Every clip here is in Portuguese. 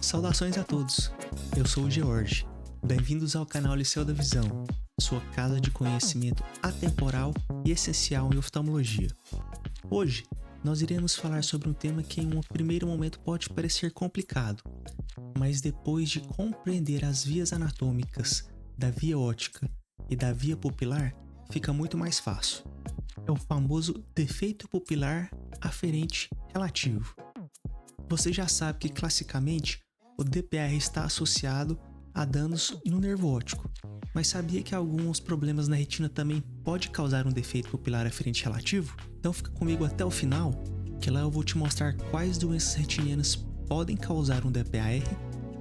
Saudações a todos, eu sou o George. Bem-vindos ao canal Liceu da Visão, sua casa de conhecimento atemporal e essencial em oftalmologia. Hoje, nós iremos falar sobre um tema que em um primeiro momento pode parecer complicado, mas depois de compreender as vias anatômicas da via óptica e da via pupilar, fica muito mais fácil. É o famoso defeito pupilar aferente relativo. Você já sabe que classicamente o DPR está associado a danos no nervo óptico, mas sabia que alguns problemas na retina também pode causar um defeito pupilar aferente relativo? Então fica comigo até o final, que lá eu vou te mostrar quais doenças retinianas podem causar um DPAR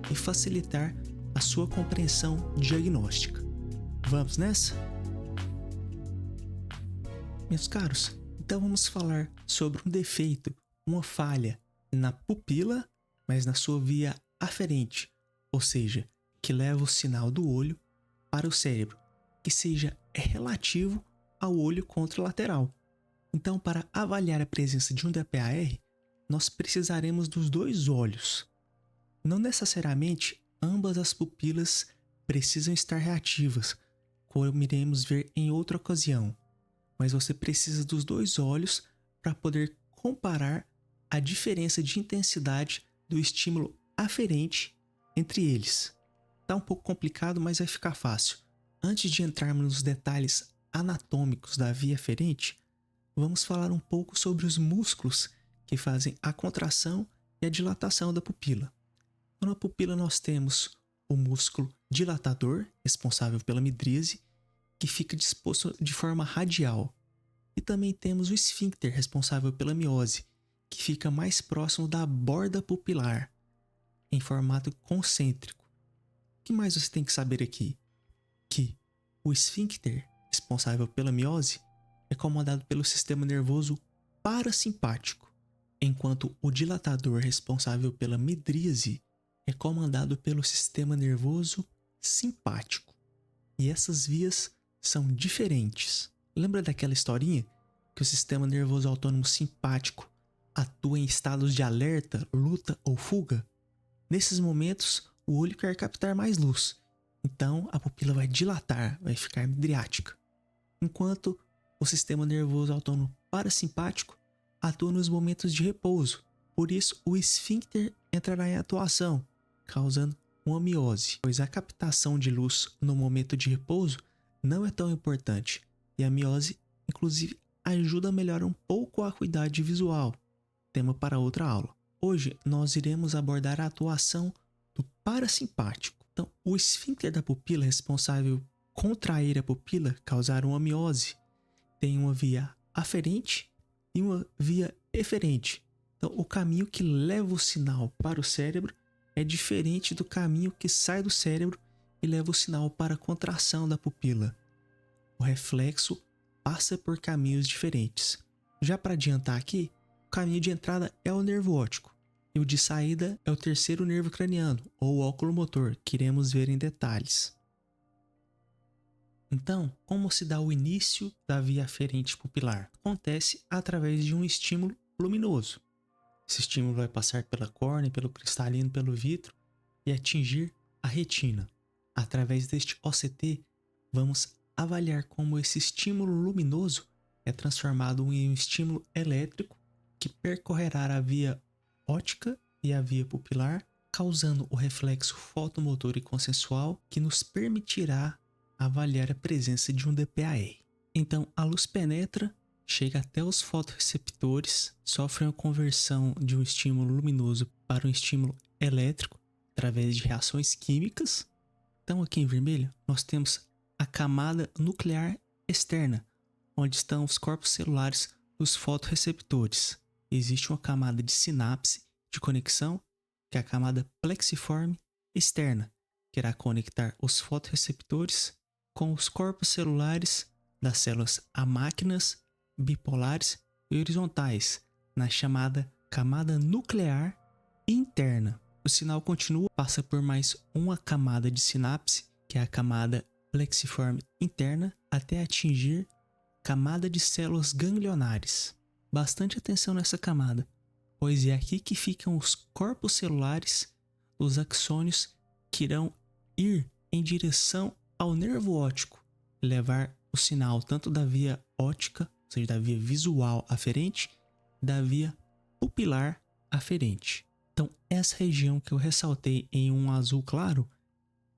e facilitar a sua compreensão diagnóstica. Vamos nessa? Meus caros, então vamos falar sobre um defeito, uma falha na pupila, mas na sua via aferente, ou seja, que leva o sinal do olho para o cérebro, que seja relativo ao olho contralateral. Então, para avaliar a presença de um DPAR, nós precisaremos dos dois olhos. Não necessariamente ambas as pupilas precisam estar reativas, como iremos ver em outra ocasião, mas você precisa dos dois olhos para poder comparar a diferença de intensidade do estímulo aferente entre eles. Tá um pouco complicado, mas vai ficar fácil. Antes de entrarmos nos detalhes anatômicos da via aferente, vamos falar um pouco sobre os músculos que fazem a contração e a dilatação da pupila. Então, na pupila nós temos o músculo dilatador, responsável pela midríase, que fica disposto de forma radial. E também temos o esfíncter, responsável pela miose, que fica mais próximo da borda pupilar, em formato concêntrico. O que mais você tem que saber aqui? Que o esfíncter, responsável pela miose, é comandado pelo sistema nervoso parasimpático, enquanto o dilatador, responsável pela midríase, é comandado pelo sistema nervoso simpático. E essas vias são diferentes. Lembra daquela historinha que o sistema nervoso autônomo simpático atua em estados de alerta, luta ou fuga? Nesses momentos, o olho quer captar mais luz, então a pupila vai dilatar, vai ficar midriática. Enquanto o sistema nervoso autônomo parasimpático atua nos momentos de repouso, por isso o esfíncter entrará em atuação, causando uma miose, pois a captação de luz no momento de repouso não é tão importante, e a miose, inclusive, ajuda a melhorar um pouco a acuidade visual, tema para outra aula. Hoje nós iremos abordar a atuação do parasimpático. Então, o esfíncter da pupila é responsável por contrair a pupila, causar uma miose, tem uma via aferente e uma via eferente. Então, o caminho que leva o sinal para o cérebro é diferente do caminho que sai do cérebro e leva o sinal para a contração da pupila. O reflexo passa por caminhos diferentes. Já para adiantar aqui, o caminho de entrada é o nervo óptico e o de saída é o terceiro nervo craniano, ou oculomotor, que iremos ver em detalhes. Então, como se dá o início da via aferente pupilar? Acontece através de um estímulo luminoso. Esse estímulo vai passar pela córnea, pelo cristalino, pelo vitro e atingir a retina. Através deste OCT, vamos avaliar como esse estímulo luminoso é transformado em um estímulo elétrico que percorrerá a via óptica e a via pupilar, causando o reflexo fotomotor e consensual que nos permitirá avaliar a presença de um DPAR. Então, a luz penetra, chega até os fotorreceptores, sofre uma conversão de um estímulo luminoso para um estímulo elétrico através de reações químicas. Então, aqui em vermelho, nós temos a camada nuclear externa, onde estão os corpos celulares dos fotorreceptores. Existe uma camada de sinapse, de conexão, que é a camada plexiforme externa, que irá conectar os fotorreceptores com os corpos celulares das células amáquinas, bipolares e horizontais, na chamada camada nuclear interna. O sinal continua, passa por mais uma camada de sinapse, que é a camada plexiforme interna, até atingir camada de células ganglionares. Bastante atenção nessa camada, pois é aqui que ficam os corpos celulares dos axônios que irão ir em direção ao nervo óptico, levar o sinal tanto da via óptica, ou seja, da via visual aferente, da via pupilar aferente. Então, essa região que eu ressaltei em um azul claro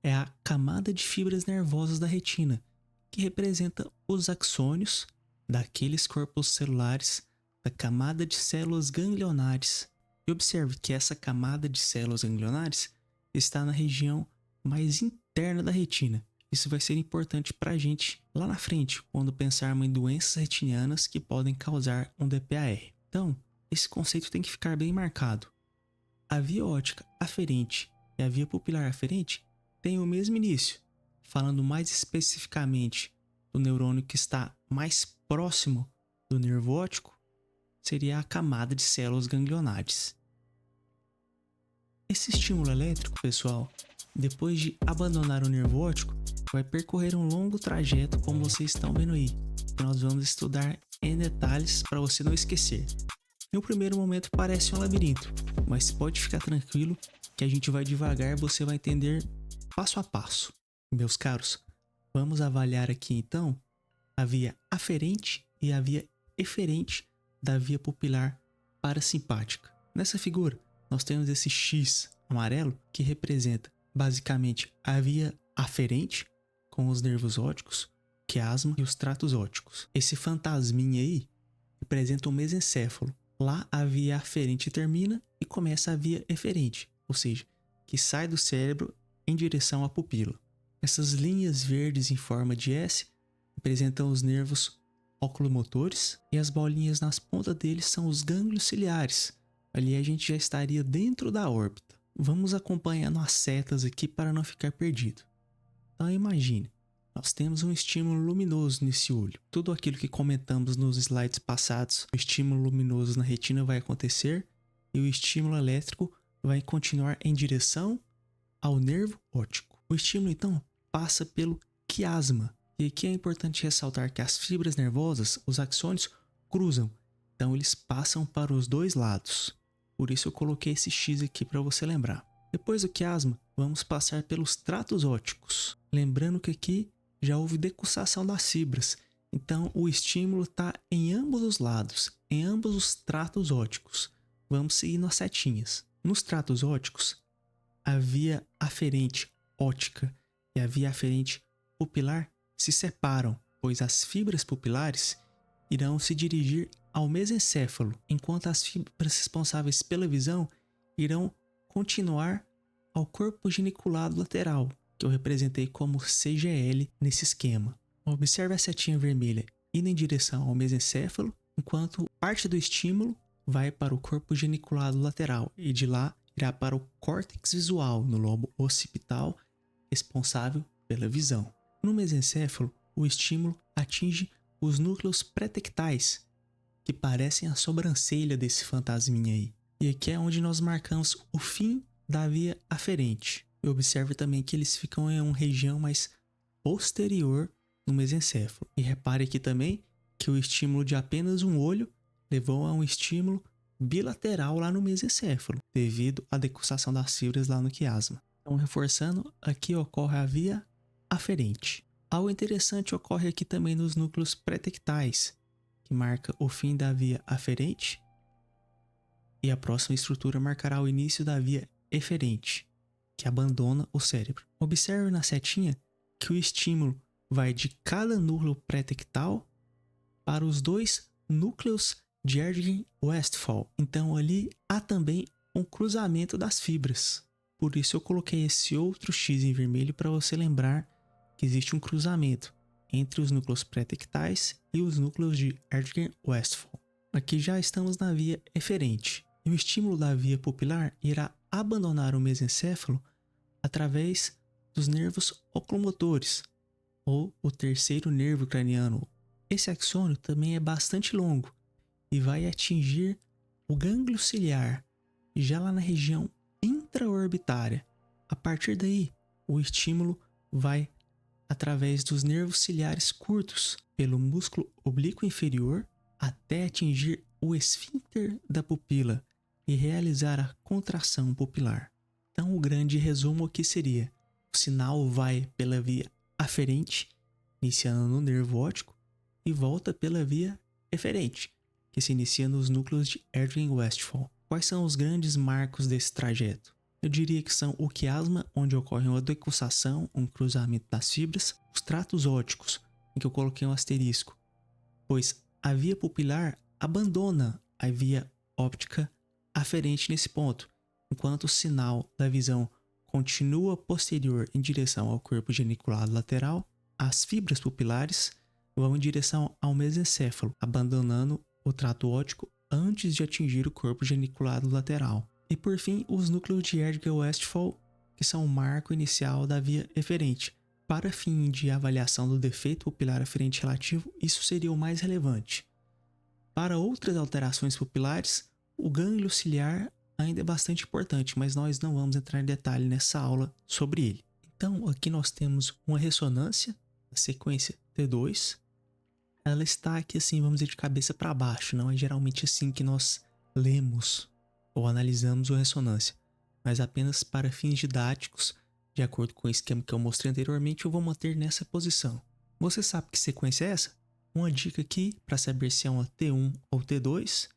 é a camada de fibras nervosas da retina, que representa os axônios daqueles corpos celulares da camada de células ganglionares. E observe que essa camada de células ganglionares está na região mais interna da retina. Isso vai ser importante para a gente lá na frente, quando pensarmos em doenças retinianas que podem causar um DPAR. Então, esse conceito tem que ficar bem marcado. A via óptica aferente e a via pupilar aferente têm o mesmo início. Falando mais especificamente do neurônio que está mais próximo do nervo óptico, seria a camada de células ganglionares. Esse estímulo elétrico, pessoal, depois de abandonar o nervo óptico, vai percorrer um longo trajeto, como vocês estão vendo aí, que nós vamos estudar em detalhes para você não esquecer. Em um primeiro momento parece um labirinto, mas pode ficar tranquilo que a gente vai devagar e você vai entender passo a passo. Meus caros, vamos avaliar aqui então a via aferente e a via eferente da via pupilar parasimpática. Nessa figura, nós temos esse X amarelo que representa basicamente a via aferente com os nervos ópticos, quiasma e os tratos ópticos. Esse fantasminha aí representa o mesencéfalo. Lá a via aferente termina e começa a via eferente, ou seja, que sai do cérebro em direção à pupila. Essas linhas verdes em forma de S representam os nervos oculomotores e as bolinhas nas pontas deles são os gânglios ciliares. Ali a gente já estaria dentro da órbita. Vamos acompanhando as setas aqui para não ficar perdido. Então imagine, nós temos um estímulo luminoso nesse olho. Tudo aquilo que comentamos nos slides passados, o estímulo luminoso na retina vai acontecer e o estímulo elétrico vai continuar em direção ao nervo óptico. O estímulo então passa pelo quiasma. E aqui é importante ressaltar que as fibras nervosas, os axônios, cruzam. Então eles passam para os dois lados. Por isso eu coloquei esse X aqui para você lembrar. Depois do quiasma, vamos passar pelos tratos ópticos. Lembrando que aqui já houve decussação das fibras. Então o estímulo está em ambos os lados, em ambos os tratos ópticos. Vamos seguindo as setinhas. Nos tratos ópticos, a via aferente óptica e a via aferente pupilar se separam, pois as fibras pupilares irão se dirigir ao mesencéfalo, enquanto as fibras responsáveis pela visão irão continuar ao corpo geniculado lateral, que eu representei como CGL nesse esquema. Observe a setinha vermelha indo em direção ao mesencéfalo, enquanto parte do estímulo vai para o corpo geniculado lateral e de lá irá para o córtex visual no lobo occipital responsável pela visão. No mesencéfalo, o estímulo atinge os núcleos pretectais, que parecem a sobrancelha desse fantasminha aí. E aqui é onde nós marcamos o fim da via aferente. E observe também que eles ficam em uma região mais posterior no mesencéfalo. E repare aqui também que o estímulo de apenas um olho levou a um estímulo bilateral lá no mesencéfalo, devido à decussação das fibras lá no quiasma. Então, reforçando, aqui ocorre a via aferente. Algo interessante ocorre aqui também nos núcleos pretectais, que marca o fim da via aferente, e a próxima estrutura marcará o início da via eferente, que abandona o cérebro. Observe na setinha que o estímulo vai de cada núcleo pretectal para os dois núcleos de Erdgen-Westphal. Então ali há também um cruzamento das fibras. Por isso eu coloquei esse outro X em vermelho para você lembrar que existe um cruzamento entre os núcleos pretectais e os núcleos de Erdgen-Westphal. Aqui já estamos na via eferente. E o estímulo da via pupilar irá abandonar o mesencéfalo através dos nervos oculomotores, ou o terceiro nervo craniano. Esse axônio também é bastante longo e vai atingir o gânglio ciliar, já lá na região intraorbitária. A partir daí, o estímulo vai através dos nervos ciliares curtos pelo músculo oblíquo inferior até atingir o esfíncter da pupila e realizar a contração pupilar. Então, o grande resumo aqui seria: o sinal vai pela via aferente, iniciando no nervo óptico, e volta pela via eferente, que se inicia nos núcleos de Erdgen-Westphal. Quais são os grandes marcos desse trajeto? Eu diria que são o quiasma, onde ocorre uma decussação, um cruzamento das fibras, os tratos ópticos, em que eu coloquei um asterisco, pois a via pupilar abandona a via óptica aferente nesse ponto, enquanto o sinal da visão continua posterior em direção ao corpo geniculado lateral, as fibras pupilares vão em direção ao mesencéfalo, abandonando o trato óptico antes de atingir o corpo geniculado lateral. E por fim, os núcleos de Erdgen-Westphal, que são o marco inicial da via eferente. Para fim de avaliação do defeito pupilar aferente relativo, isso seria o mais relevante. Para outras alterações pupilares, o gânglio ciliar ainda é bastante importante, mas nós não vamos entrar em detalhe nessa aula sobre ele. Então, aqui nós temos uma ressonância, a sequência T2. Ela está aqui assim, vamos dizer, de cabeça para baixo. Não é geralmente assim que nós lemos ou analisamos a ressonância, mas apenas para fins didáticos, de acordo com o esquema que eu mostrei anteriormente, eu vou manter nessa posição. Você sabe que sequência é essa? Uma dica aqui para saber se é uma T1 ou T2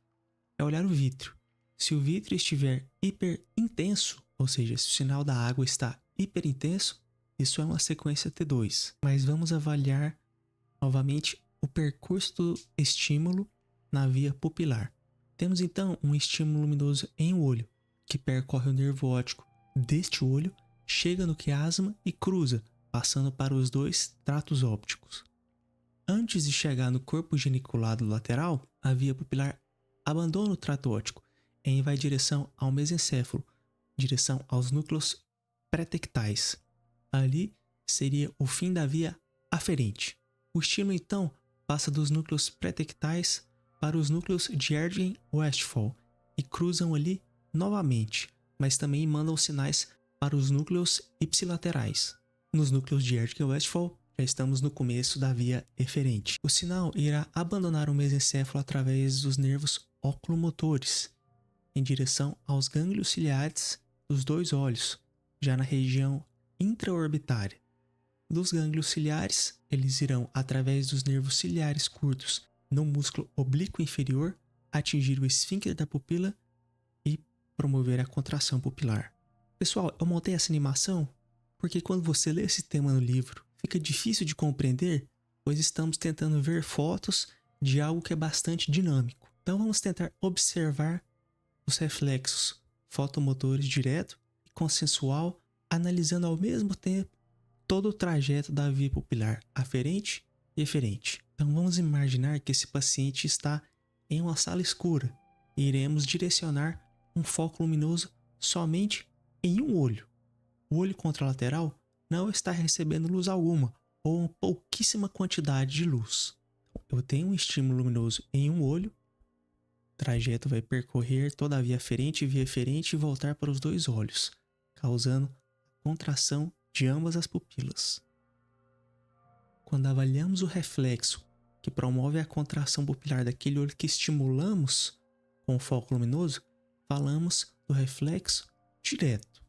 é olhar o vítreo. Se o vítreo estiver hiperintenso, ou seja, se o sinal da água está hiperintenso, isso é uma sequência T2. Mas vamos avaliar novamente o percurso do estímulo na via pupilar. Temos então um estímulo luminoso em um olho, que percorre o nervo óptico deste olho, chega no quiasma e cruza, passando para os dois tratos ópticos. Antes de chegar no corpo geniculado lateral, a via pupilar abandona o trato óptico e vai em direção ao mesencéfalo, direção aos núcleos pretectais. Ali seria o fim da via aferente. O estímulo então passa dos núcleos pretectais para os núcleos de Erdgen-Westphal e cruzam ali novamente, mas também mandam sinais para os núcleos ipsilaterais. Nos núcleos de Erdgen-Westphal já estamos no começo da via eferente. O sinal irá abandonar o mesencéfalo através dos nervos oculomotores, em direção aos gânglios ciliares dos dois olhos, já na região intraorbitária. Dos gânglios ciliares, eles irão através dos nervos ciliares curtos no músculo oblíquo inferior, atingir o esfíncter da pupila e promover a contração pupilar. Pessoal, eu montei essa animação porque quando você lê esse tema no livro, fica difícil de compreender, pois estamos tentando ver fotos de algo que é bastante dinâmico. Então vamos tentar observar os reflexos fotomotores direto e consensual, analisando ao mesmo tempo todo o trajeto da via pupilar aferente e eferente. Então vamos imaginar que esse paciente está em uma sala escura e iremos direcionar um foco luminoso somente em um olho. O olho contralateral não está recebendo luz alguma ou uma pouquíssima quantidade de luz. Eu tenho um estímulo luminoso em um olho, o trajeto vai percorrer toda a via aferente e voltar para os dois olhos, causando contração de ambas as pupilas. Quando avaliamos o reflexo que promove a contração pupilar daquele olho que estimulamos com o foco luminoso, falamos do reflexo direto.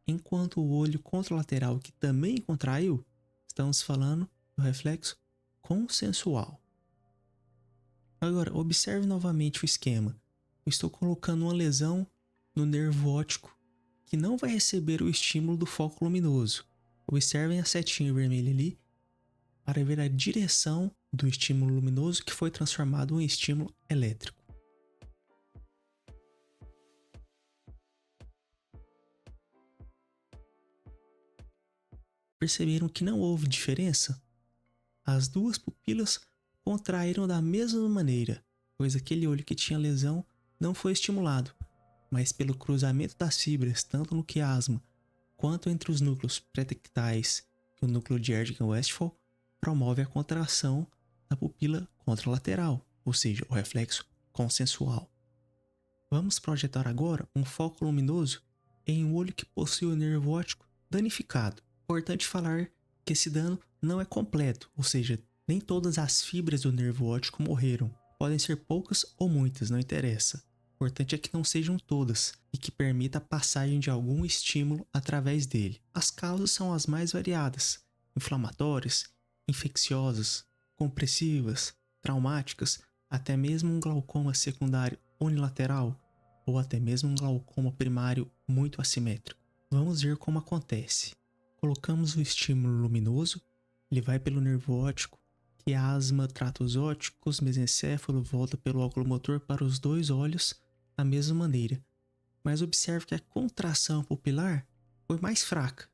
Enquanto o olho contralateral que também contraiu, estamos falando do reflexo consensual. Agora, observe novamente o esquema. Eu estou colocando uma lesão no nervo óptico que não vai receber o estímulo do foco luminoso. Observem a setinha vermelha ali para ver a direção do estímulo luminoso que foi transformado em estímulo elétrico. Perceberam que não houve diferença? As duas pupilas contraíram da mesma maneira, pois aquele olho que tinha lesão não foi estimulado, mas pelo cruzamento das fibras tanto no quiasma quanto entre os núcleos pretectais e o núcleo de Erdgen-Westphal, promove a contração da pupila contralateral, ou seja, o reflexo consensual. Vamos projetar agora um foco luminoso em um olho que possui o nervo óptico danificado. Importante falar que esse dano não é completo, ou seja, nem todas as fibras do nervo óptico morreram. Podem ser poucas ou muitas, não interessa. O importante é que não sejam todas e que permita a passagem de algum estímulo através dele. As causas são as mais variadas: inflamatórias, infecciosas, compressivas, traumáticas, até mesmo um glaucoma secundário unilateral ou até mesmo um glaucoma primário muito assimétrico. Vamos ver como acontece. Colocamos o estímulo luminoso, ele vai pelo nervo óptico, quiasma, tratos ópticos, mesencéfalo, volta pelo óculo motor para os dois olhos da mesma maneira. Mas observe que a contração pupilar foi mais fraca,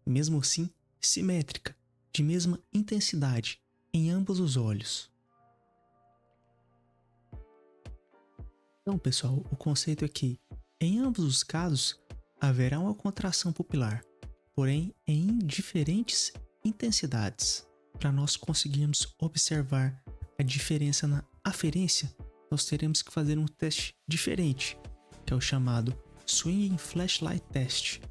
mesmo assim simétrica, de mesma intensidade em ambos os olhos. Então, pessoal, o conceito é que, em ambos os casos, haverá uma contração pupilar, porém em diferentes intensidades. Para nós conseguirmos observar a diferença na aferência, nós teremos que fazer um teste diferente, que é o chamado Swinging Flashlight Test,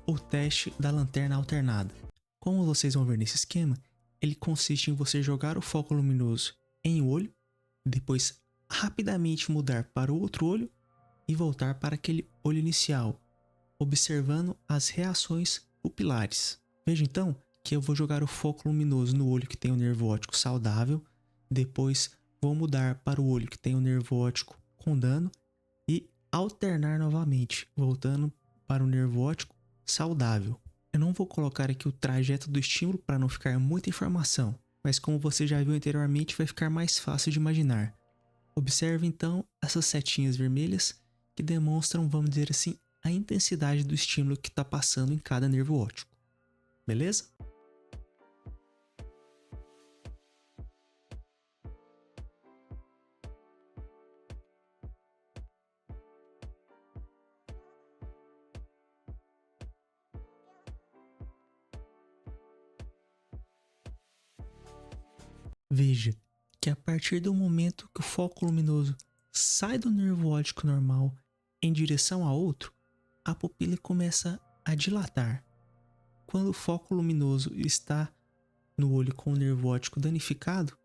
ou teste da lanterna alternada. Como vocês vão ver nesse esquema, ele consiste em você jogar o foco luminoso em um olho, depois rapidamente mudar para o outro olho e voltar para aquele olho inicial, observando as reações pupilares. Veja então que eu vou jogar o foco luminoso no olho que tem o nervo óptico saudável, depois vou mudar para o olho que tem o nervo óptico com dano e alternar novamente, voltando para o nervo óptico saudável. Eu não vou colocar aqui o trajeto do estímulo para não ficar muita informação, mas como você já viu anteriormente, vai ficar mais fácil de imaginar. Observe então essas setinhas vermelhas que demonstram, vamos dizer assim, a intensidade do estímulo que está passando em cada nervo óptico. Beleza? Veja que a partir do momento que o foco luminoso sai do nervo óptico normal em direção a outro, a pupila começa a dilatar. Quando o foco luminoso está no olho com o nervo óptico danificado,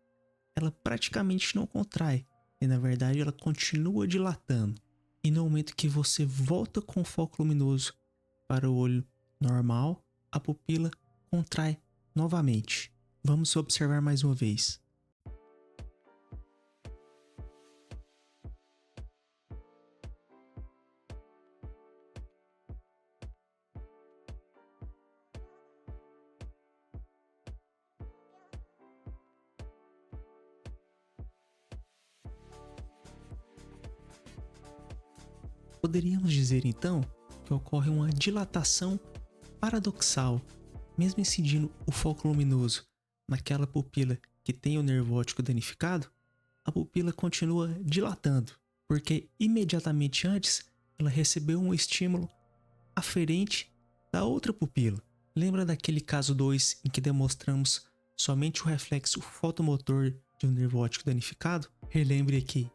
ela praticamente não contrai e na verdade ela continua dilatando. E no momento que você volta com o foco luminoso para o olho normal, a pupila contrai novamente. Vamos observar mais uma vez. Poderíamos dizer então que ocorre uma dilatação paradoxal, mesmo incidindo o foco luminoso naquela pupila que tem o nervo óptico danificado, a pupila continua dilatando, porque imediatamente antes ela recebeu um estímulo aferente da outra pupila. Lembra daquele caso 2 em que demonstramos somente o reflexo fotomotor de um nervo óptico danificado? Relembre aqui.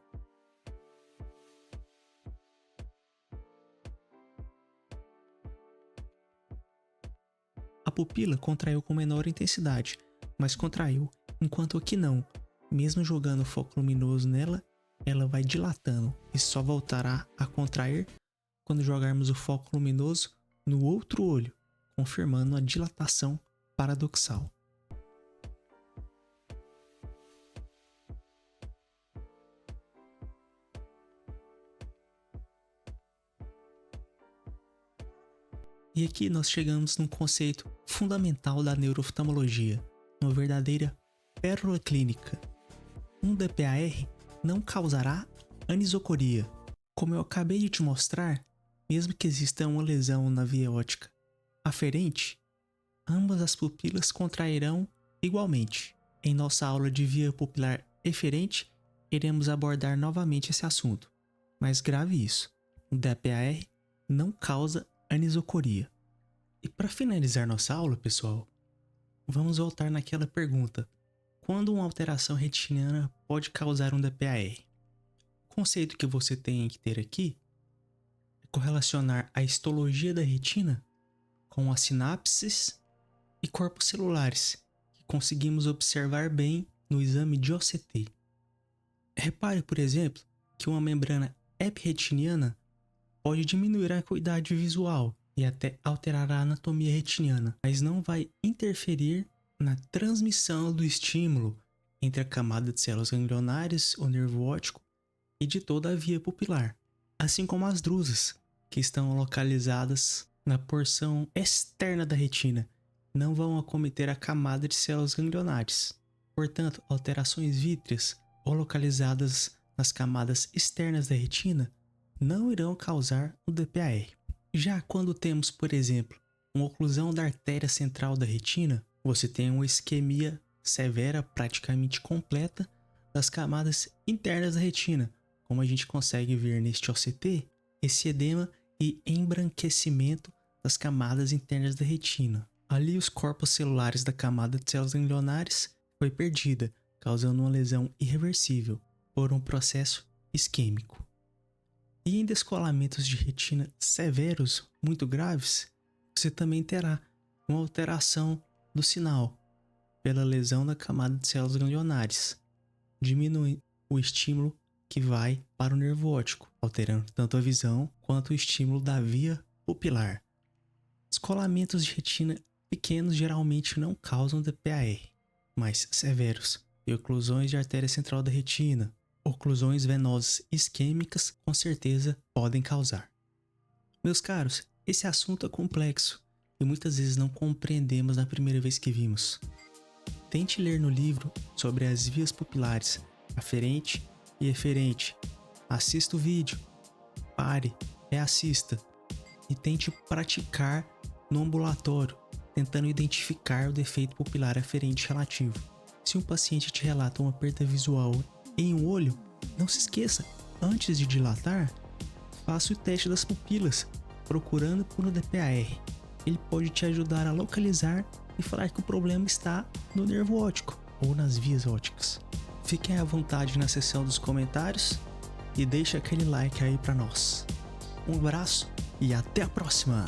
A pupila contraiu com menor intensidade, mas contraiu, enquanto aqui não. Mesmo jogando o foco luminoso nela, ela vai dilatando e só voltará a contrair quando jogarmos o foco luminoso no outro olho, confirmando a dilatação paradoxal. E aqui nós chegamos num conceito fundamental da neurooftalmologia, uma verdadeira pérola clínica. Um DPAR não causará anisocoria. Como eu acabei de te mostrar, mesmo que exista uma lesão na via óptica aferente, ambas as pupilas contrairão igualmente. Em nossa aula de via pupilar eferente, iremos abordar novamente esse assunto. Mas grave isso, o DPAR não causa anisocoria. E para finalizar nossa aula, pessoal, vamos voltar naquela pergunta: quando uma alteração retiniana pode causar um DPAR? O conceito que você tem que ter aqui é correlacionar a histologia da retina com as sinapses e corpos celulares, que conseguimos observar bem no exame de OCT. Repare, por exemplo, que uma membrana epirretiniana pode diminuir a acuidade visual e até alterar a anatomia retiniana, mas não vai interferir na transmissão do estímulo entre a camada de células ganglionares, o nervo óptico e de toda a via pupilar, assim como as drusas, que estão localizadas na porção externa da retina, não vão acometer a camada de células ganglionares. Portanto, alterações vítreas ou localizadas nas camadas externas da retina não irão causar o DPAR. Já quando temos, por exemplo, uma oclusão da artéria central da retina, você tem uma isquemia severa praticamente completa das camadas internas da retina, como a gente consegue ver neste OCT, esse edema e embranquecimento das camadas internas da retina. Ali os corpos celulares da camada de células ganglionares foi perdida, causando uma lesão irreversível por um processo isquêmico. E em descolamentos de retina severos, muito graves, você também terá uma alteração do sinal pela lesão da camada de células ganglionares, diminuindo o estímulo que vai para o nervo óptico, alterando tanto a visão quanto o estímulo da via pupilar. Descolamentos de retina pequenos geralmente não causam DPAR, mas severos e oclusões de artéria central da retina, oclusões venosas isquêmicas com certeza podem causar. Meus caros, esse assunto é complexo e muitas vezes não compreendemos na primeira vez que vimos. Tente ler no livro sobre as vias pupilares, aferente e eferente. Assista o vídeo, pare, reassista e tente praticar no ambulatório, tentando identificar o defeito pupilar aferente relativo. Se um paciente te relata uma perda visual em um olho, não se esqueça, antes de dilatar, faça o teste das pupilas, procurando por um DPAR. Ele pode te ajudar a localizar e falar que o problema está no nervo óptico ou nas vias ópticas. Fiquem à vontade na seção dos comentários e deixe aquele like aí para nós. Um abraço e até a próxima!